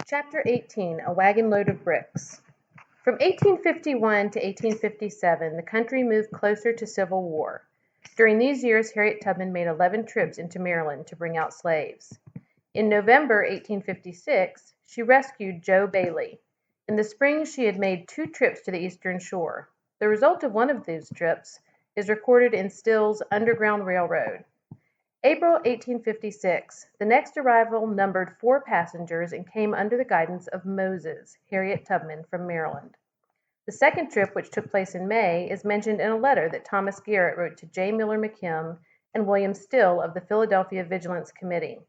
Chapter 18, A Wagon Load of Bricks. From 1851 to 1857, the country moved closer to civil war. During these years, Harriet Tubman made 11 trips into Maryland to bring out slaves. In November 1856, she rescued Joe Bailey. In the spring, she had made 2 trips to the Eastern Shore. The result of one of these trips is recorded in Still's Underground Railroad. April 1856. The next arrival numbered 4 passengers and came under the guidance of Moses, Harriet Tubman, from Maryland. The second trip, which took place in May, is mentioned in a letter that Thomas Garrett wrote to J. Miller McKim and William Still of the Philadelphia Vigilance Committee.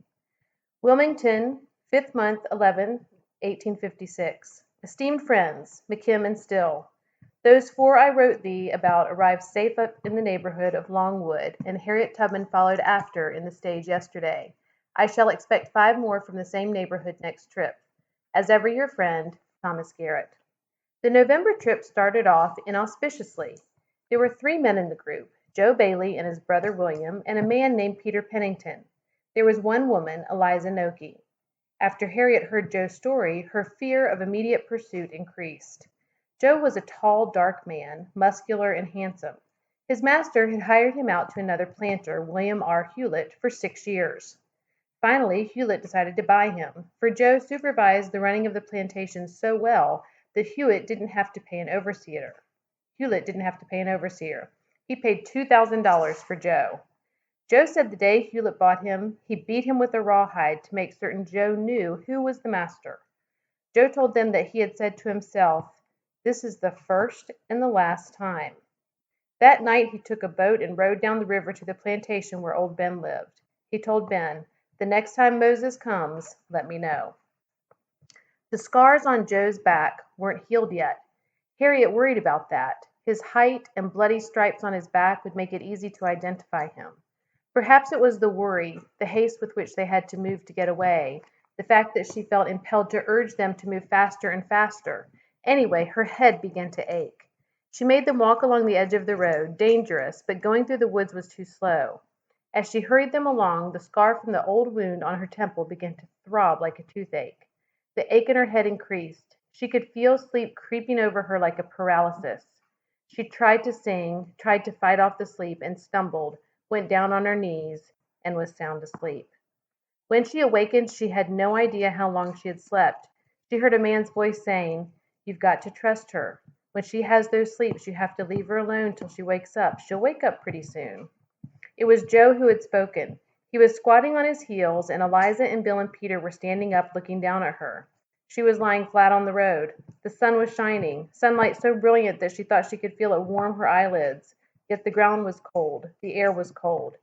Wilmington, 5th month, 11, 1856. Esteemed friends, McKim and Still, those 4 I wrote thee about arrived safe up in the neighborhood of Longwood, and Harriet Tubman followed after in the stage yesterday. I shall expect 5 more from the same neighborhood next trip. As ever your friend, Thomas Garrett. The November trip started off inauspiciously. There were 3 men in the group, Joe Bailey and his brother William, and a man named Peter Pennington. There was one woman, Eliza Noakey. After Harriet heard Joe's story, her fear of immediate pursuit increased. Joe was a tall, dark man, muscular and handsome. His master had hired him out to another planter, William R. Hewlett, for 6 years. Finally, Hewlett decided to buy him, for Joe supervised the running of the plantation so well that Hewlett didn't have to pay an overseer. He paid $2,000 for Joe. Joe said the day Hewlett bought him, he beat him with a rawhide to make certain Joe knew who was the master. Joe told them that he had said to himself, "This is the first and the last time." That night he took a boat and rowed down the river to the plantation where old Ben lived. He told Ben, "The next time Moses comes, let me know." The scars on Joe's back weren't healed yet. Harriet worried about that. His height and bloody stripes on his back would make it easy to identify him. Perhaps it was the worry, the haste with which they had to move to get away, the fact that she felt impelled to urge them to move faster and faster. Anyway, her head began to ache. She made them walk along the edge of the road, dangerous, but going through the woods was too slow. As she hurried them along, the scar from the old wound on her temple began to throb like a toothache. The ache in her head increased. She could feel sleep creeping over her like a paralysis. She tried to sing, tried to fight off the sleep, and stumbled, went down on her knees, and was sound asleep. When she awakened, she had no idea how long she had slept. She heard a man's voice saying, "You've got to trust her. When she has those sleeps, you have to leave her alone till she wakes up. She'll wake up pretty soon." It was Joe who had spoken. He was squatting on his heels, and Eliza and Bill and Peter were standing up looking down at her. She was lying flat on the road. The sun was shining, sunlight so brilliant that she thought she could feel it warm her eyelids, yet the ground was cold, the air was cold.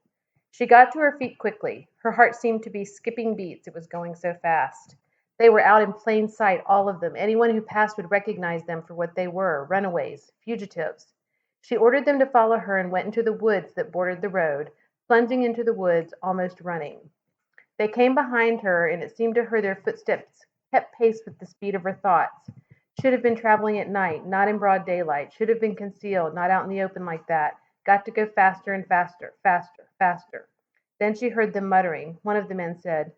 She got to her feet quickly. Her heart seemed to be skipping beats, it was going so fast. They were out in plain sight, all of them. Anyone who passed would recognize them for what they were, runaways, fugitives. She ordered them to follow her and went into the woods that bordered the road, plunging into the woods, almost running. They came behind her, and it seemed to her their footsteps kept pace with the speed of her thoughts. Should have been traveling at night, not in broad daylight. Should have been concealed, not out in the open like that. Got to go faster and faster, faster, faster. Then she heard them muttering. One of the men said,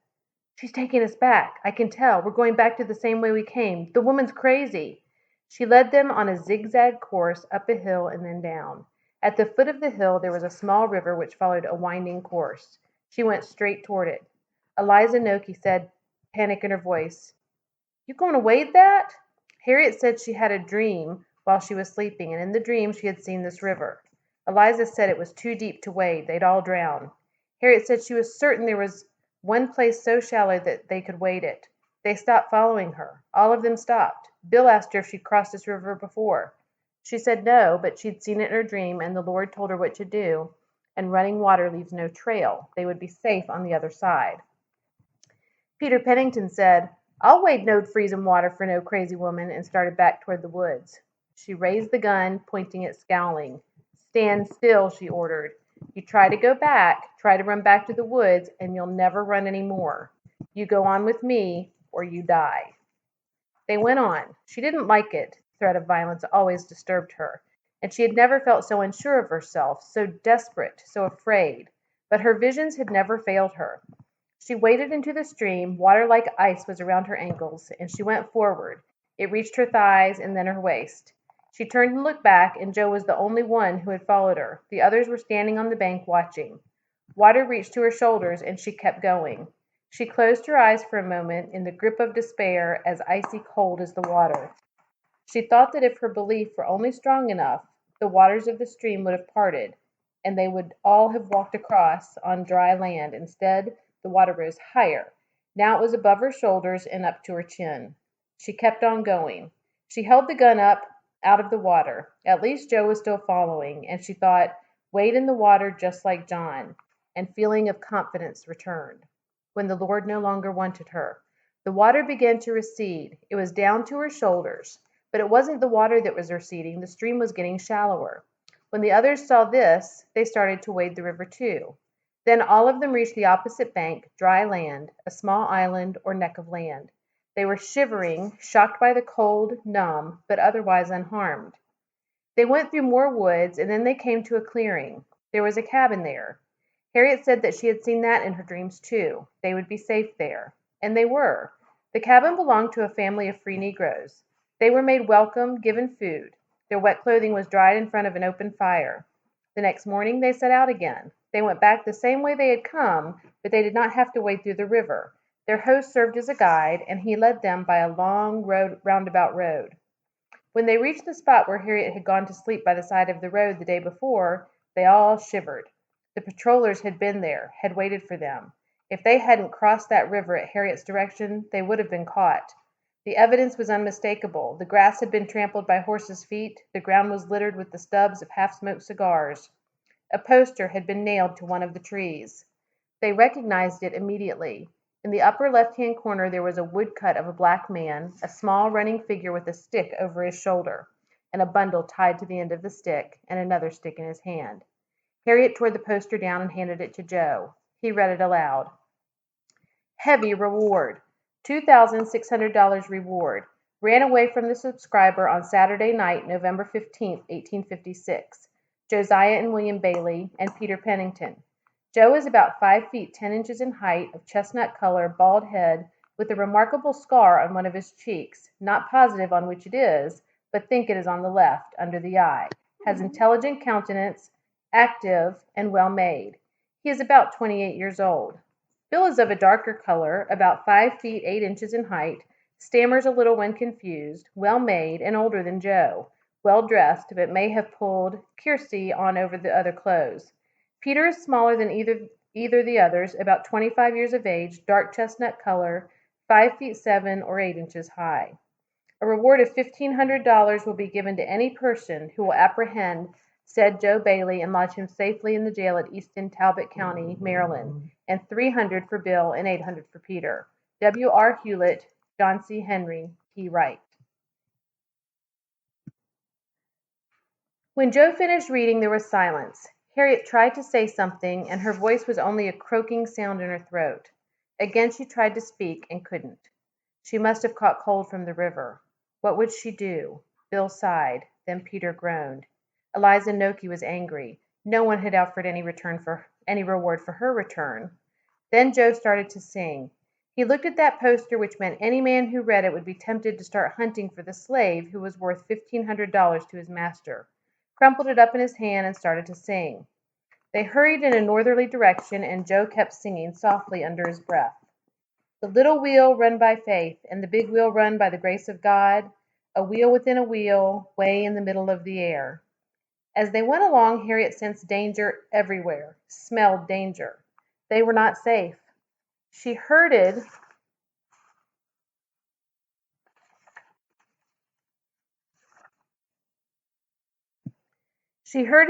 "She's taking us back. I can tell. We're going back to the same way we came. The woman's crazy." She led them on a zigzag course up a hill and then down. At the foot of the hill there was a small river which followed a winding course. She went straight toward it. Eliza Noakey said, panic in her voice, "You going to wade that?" Harriet said she had a dream while she was sleeping, and in the dream she had seen this river. Eliza said it was too deep to wade. They'd all drown. Harriet said she was certain there was one place so shallow that they could wade it. They stopped following her. All of them stopped. Bill asked her if she'd crossed this river before. She said no, but she'd seen it in her dream, and the Lord told her what to do, and running water leaves no trail. They would be safe on the other side. Peter Pennington said, "I'll wade no freezing water for no crazy woman," and started back toward the woods. She raised the gun, pointing it scowling. "Stand still," she ordered. "You try to go back, try to run back to the woods, and you'll never run any more. You go on with me, or you die." They went on. She didn't like it. The threat of violence always disturbed her, and she had never felt so unsure of herself, so desperate, so afraid. But her visions had never failed her. She waded into the stream, water like ice was around her ankles, and she went forward. It reached her thighs and then her waist. She turned and looked back, and Joe was the only one who had followed her. The others were standing on the bank watching. Water reached to her shoulders, and she kept going. She closed her eyes for a moment in the grip of despair, as icy cold as the water. She thought that if her belief were only strong enough, the waters of the stream would have parted, and they would all have walked across on dry land. Instead, the water rose higher. Now it was above her shoulders and up to her chin. She kept on going. She held the gun up out of the water. At least Joe was still following, and she thought, wade in the water just like John, and feeling of confidence returned. When the Lord no longer wanted her, the water began to recede. It was down to her shoulders. But it wasn't the water that was receding, the stream was getting shallower. When the others saw this, they started to wade the river too. Then all of them reached the opposite bank, dry land, a small island or neck of land. They were shivering, shocked by the cold, numb, but otherwise unharmed. They went through more woods, and then they came to a clearing. There was a cabin there. Harriet said that she had seen that in her dreams too. They would be safe there. And they were. The cabin belonged to a family of free Negroes. They were made welcome, given food. Their wet clothing was dried in front of an open fire. The next morning they set out again. They went back the same way they had come, but they did not have to wade through the river. Their host served as a guide, and he led them by a long roundabout road. When they reached the spot where Harriet had gone to sleep by the side of the road the day before, they all shivered. The patrollers had been there, had waited for them. If they hadn't crossed that river at Harriet's direction, they would have been caught. The evidence was unmistakable. The grass had been trampled by horses' feet. The ground was littered with the stubs of half-smoked cigars. A poster had been nailed to one of the trees. They recognized it immediately. In the upper left-hand corner there was a woodcut of a black man, a small running figure with a stick over his shoulder, and a bundle tied to the end of the stick, and another stick in his hand. Harriet tore the poster down and handed it to Joe. He read it aloud. Heavy reward. $2,600 reward. Ran away from the subscriber on Saturday night, November 15, 1856. Josiah and William Bailey, and Peter Pennington. Joe is about 5 feet 10 inches in height, of chestnut color, bald head, with a remarkable scar on one of his cheeks. Not positive on which it is, but think it is on the left, under the eye. Has intelligent countenance, active, and well made. He is about 28 years old. Bill is of a darker color, about 5 feet 8 inches in height, stammers a little when confused, well made, and older than Joe, well dressed, but may have pulled kersey on over the other clothes. Peter is smaller than either the others, about 25 years of age, dark chestnut color, 5 feet 7 or 8 inches high. A reward of $1,500 will be given to any person who will apprehend said Joe Bailey and lodge him safely in the jail at Easton, Talbot County, Maryland, and $300 for Bill and $800 for Peter. W.R. Hewlett, John C. Henry, T. Wright. When Joe finished reading, there was silence. Harriet tried to say something, and her voice was only a croaking sound in her throat. Again she tried to speak and couldn't. She must have caught cold from the river. What would she do? Bill sighed. Then Peter groaned. Eliza Noki was angry. No one had offered any reward for her return. Then Joe started to sing. He looked at that poster, which meant any man who read it would be tempted to start hunting for the slave who was worth $1,500 to his master. Crumpled it up in his hand and started to sing. They hurried in a northerly direction, and Joe kept singing softly under his breath. The little wheel run by faith, and the big wheel run by the grace of God, a wheel within a wheel, way in the middle of the air. As they went along, Harriet sensed danger everywhere, smelled danger. They were not safe. She herded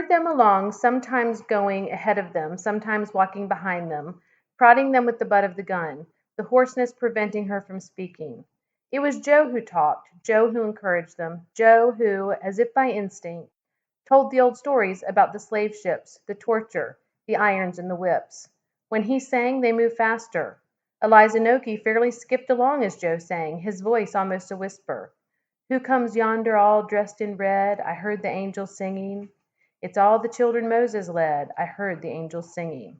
them along, sometimes going ahead of them, sometimes walking behind them, prodding them with the butt of the gun, the hoarseness preventing her from speaking. It was Joe who talked, Joe who encouraged them, Joe who, as if by instinct, told the old stories about the slave ships, the torture, the irons and the whips. When he sang, they moved faster. Eliza Noki fairly skipped along as Joe sang, his voice almost a whisper. Who comes yonder all dressed in red? I heard the angels singing. It's all the children Moses led. I heard the angels singing.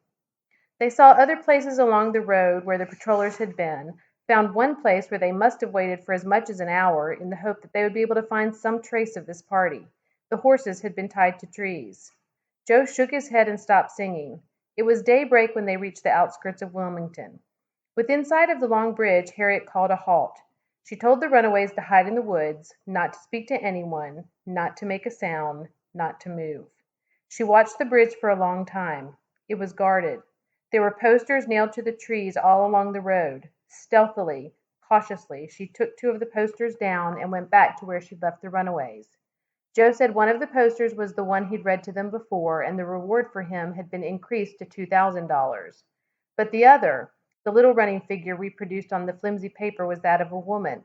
They saw other places along the road where the patrollers had been, found one place where they must have waited for as much as an hour in the hope that they would be able to find some trace of this party. The horses had been tied to trees. Joe shook his head and stopped singing. It was daybreak when they reached the outskirts of Wilmington. Within sight of the long bridge, Harriet called a halt. She told the runaways to hide in the woods, not to speak to anyone, not to make a sound, not to move. She watched the bridge for a long time. It was guarded. There were posters nailed to the trees all along the road. Stealthily, cautiously, she took two of the posters down and went back to where she'd left the runaways. Joe said one of the posters was the one he'd read to them before, and the reward for him had been increased to $2,000. But the other, the little running figure reproduced on the flimsy paper, was that of a woman.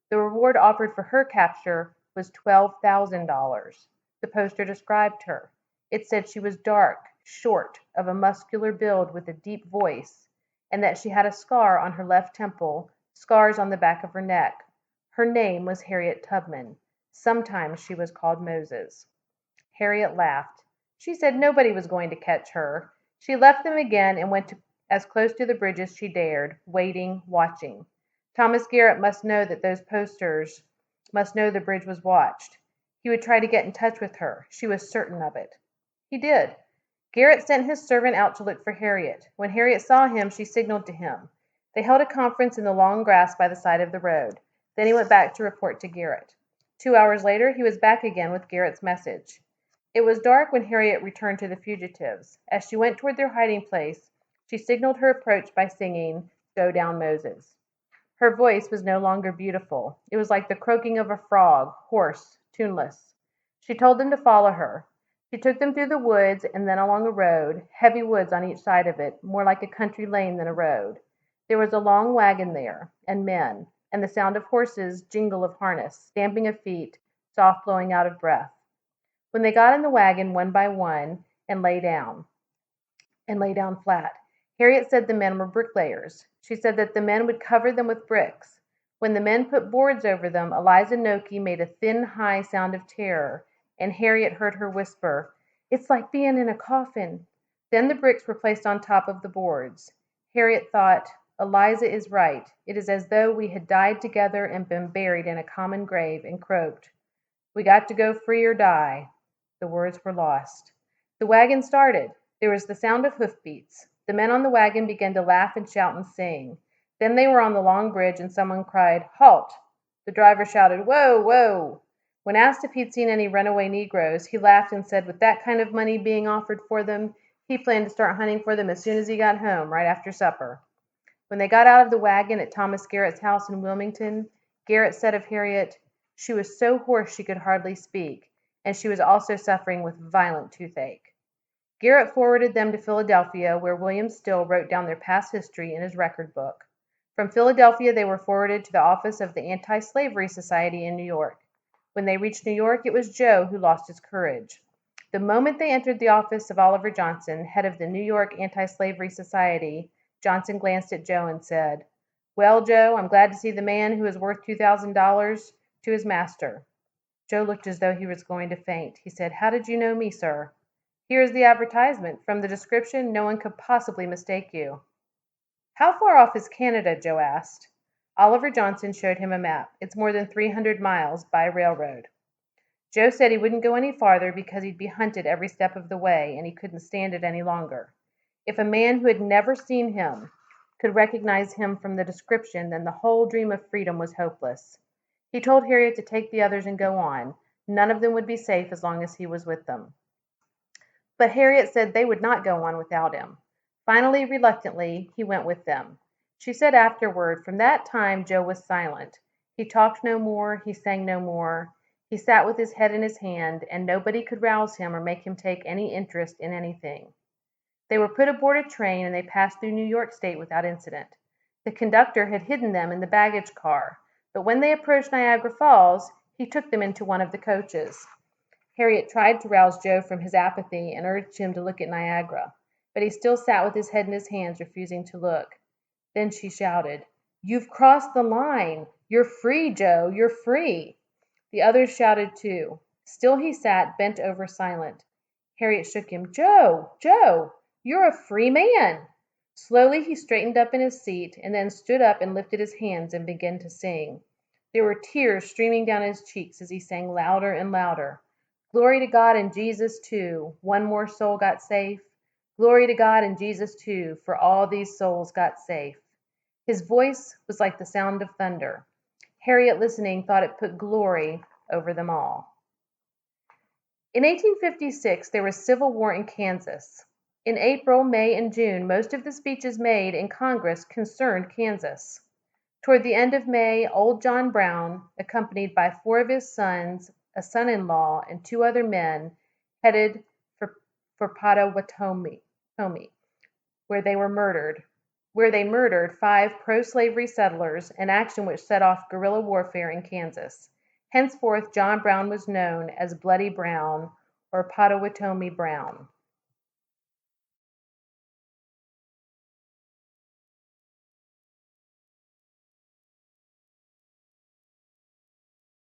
The reward offered for her capture was $12,000. The poster described her. It said she was dark, short, of a muscular build with a deep voice, and that she had a scar on her left temple, scars on the back of her neck. Her name was Harriet Tubman. Sometimes she was called Moses. Harriet laughed. She said nobody was going to catch her. She left them again and went as close to the bridge as she dared, waiting, watching. Thomas Garrett must know that those posters must know the bridge was watched. He would try to get in touch with her. She was certain of it. He did. Garrett sent his servant out to look for Harriet. When Harriet saw him, she signaled to him. They held a conference in the long grass by the side of the road. Then he went back to report to Garrett. 2 hours later, he was back again with Garrett's message. It was dark when Harriet returned to the fugitives. As she went toward their hiding place, she signaled her approach by singing, "Go Down, Moses." Her voice was no longer beautiful. It was like the croaking of a frog, hoarse, tuneless. She told them to follow her. She took them through the woods and then along a road, heavy woods on each side of it, more like a country lane than a road. There was a long wagon there, and men, and the sound of horses, jingle of harness, stamping of feet, soft blowing out of breath. When they got in the wagon one by one and lay down flat, Harriet said the men were bricklayers. She said that the men would cover them with bricks. When the men put boards over them, Eliza Noki made a thin, high sound of terror, and Harriet heard her whisper, "It's like being in a coffin." Then the bricks were placed on top of the boards. Harriet thought, "Eliza is right. It is as though we had died together and been buried in a common grave," and croaked, "We got to go free or die." The words were lost. The wagon started. There was the sound of hoofbeats. The men on the wagon began to laugh and shout and sing. Then they were on the long bridge and someone cried, "Halt!" The driver shouted, "Whoa, whoa!" When asked if he'd seen any runaway Negroes, he laughed and said with that kind of money being offered for them, he planned to start hunting for them as soon as he got home, right after supper. When they got out of the wagon at Thomas Garrett's house in Wilmington, Garrett said of Harriet, "She was so hoarse she could hardly speak, and she was also suffering with violent toothache." Garrett forwarded them to Philadelphia, where William Still wrote down their past history in his record book. From Philadelphia, they were forwarded to the office of the Anti-Slavery Society in New York. When they reached New York, it was Joe who lost his courage. The moment they entered the office of Oliver Johnson, head of the New York Anti-Slavery Society, Johnson glanced at Joe and said, "Well, Joe, I'm glad to see the man who is worth $2,000 to his master." Joe looked as though he was going to faint. He said, "How did you know me, sir?" "Here is the advertisement. From the description, no one could possibly mistake you." "How far off is Canada?" Joe asked. Oliver Johnson showed him a map. "It's more than 300 miles by railroad." Joe said he wouldn't go any farther because he'd be hunted every step of the way, and he couldn't stand it any longer. If a man who had never seen him could recognize him from the description, then the whole dream of freedom was hopeless. He told Harriet to take the others and go on. None of them would be safe as long as he was with them. But Harriet said they would not go on without him. Finally, reluctantly, he went with them. She said afterward, from that time Joe was silent. He talked no more, he sang no more. He sat with his head in his hand, and nobody could rouse him or make him take any interest in anything. They were put aboard a train, and they passed through New York State without incident. The conductor had hidden them in the baggage car, but when they approached Niagara Falls, he took them into one of the coaches. Harriet tried to rouse Joe from his apathy and urged him to look at Niagara, but he still sat with his head in his hands, refusing to look. Then she shouted, "You've crossed the line! You're free, Joe! You're free!" The others shouted too. Still he sat, bent over, silent. Harriet shook him. "Joe! Joe! You're a free man!" Slowly he straightened up in his seat, and then stood up and lifted his hands and began to sing. There were tears streaming down his cheeks as he sang louder and louder. Glory to God and Jesus too. One more soul got safe. Glory to God and Jesus too, for all these souls got safe. His voice was like the sound of thunder. Harriet, listening, thought it put glory over them all. In 1856, there was civil war in Kansas. In April, May, and June, most of the speeches made in Congress concerned Kansas. Toward the end of May, old John Brown, accompanied by 4 of his sons, a son-in-law, and 2 other men, headed for Pottawatomie, where they murdered 5 pro-slavery settlers, an action which set off guerrilla warfare in Kansas. Henceforth, John Brown was known as Bloody Brown or Pottawatomie Brown.